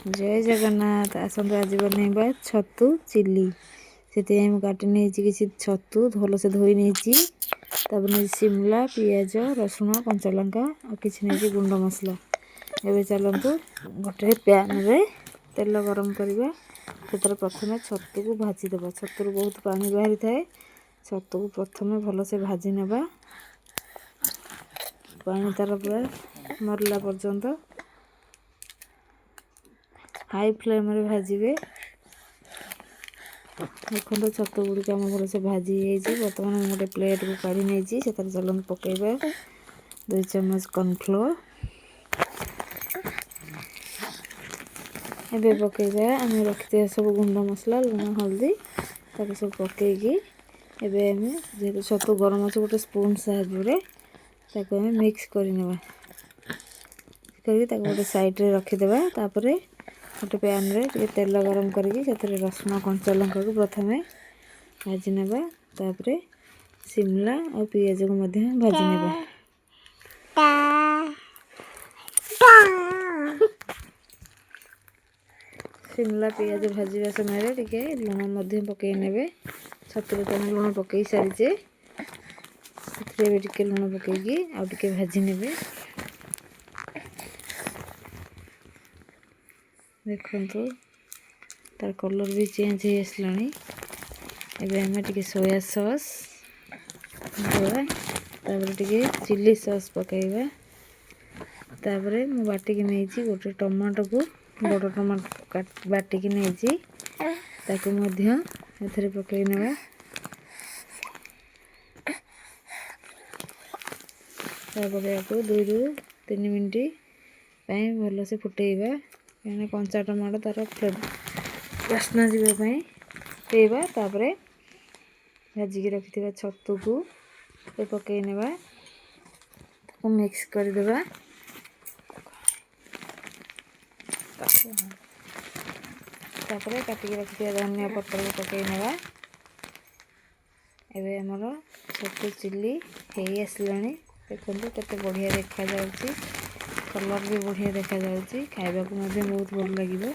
जय जगन्नाथ। आसतु आज बनैबा छतु चिल्ली। से काटी नहीं किसी छतु भलसे धोई नहीं शिमला पियाज रसुण कंचा लंका और किसी नहीं गुंड मसला। एवं चलतु गोटे पैन रे तेल गरम करवा से प्रथम छतु को भाजीदेवा। छतु बहुत पानी बाहरी थाए। छतु को प्रथम भलसे भाजी नेबा पानी तार पूरा मरला पर्यंत हाई फ्लेम रे भाजिबे। देखो छतु गुड़िक आम भलसे भाजी बर्तमान गोटे प्लेट को काढ़ी नहीं चलन पकेबा 2 चम्मच कॉर्नफ्लोर। एबे पकेबा आम रखिथे सब गुंड मसला लुण हल्दी ताको सब पकेगी। एबे आम जेहेतु छतु गरम अच्छे गोटे स्पून साहाଯ୍य मिक्स करनेबा गोटे साइड रे रखिदेबा। तापर गोटे पैन रे तेल गरम करके रसुण कंचा लंका को प्रथम भाजी नेबा। तापर शिमला और पियाज को भाजी नेबा। शिमला पियाज भाजवा समय टिके लुण पकई नेबे। छतुरे तो लुण पकई सारीचे टिके लुण पकईकी आउ टिके भाजी नेबे। देखो तार कलर भी चेंज हो आसलानी। एबे हमें टिके सोया सॉस देवा। तापर टिके चिल्ली सॉस पकाइबा। तापर मु बाटिकी नहीं गोटे टमाटो को बड़ टमाटो बाटिकी नहीं ताकू एथरे पकई नेबा। तापर याको 2 ରୁ 3 मिनट भल से फुटेबा। कहीं कंचा टमाटो तार बास्ना जावाई फुटेबा। तापर भाजिकी रखि छतु को पकई नेबा ताको मिक्स करदेबा। तापर काटिकी रखि धनिया पत्र को पकई नेबा। एबे हमर छतु चिल्ली हो आसलानी। देखो केते बढ़िया देखा जाउची। कलर भी बढ़िया देखा जाउची। खाइबा को बहुत भल लागिबो।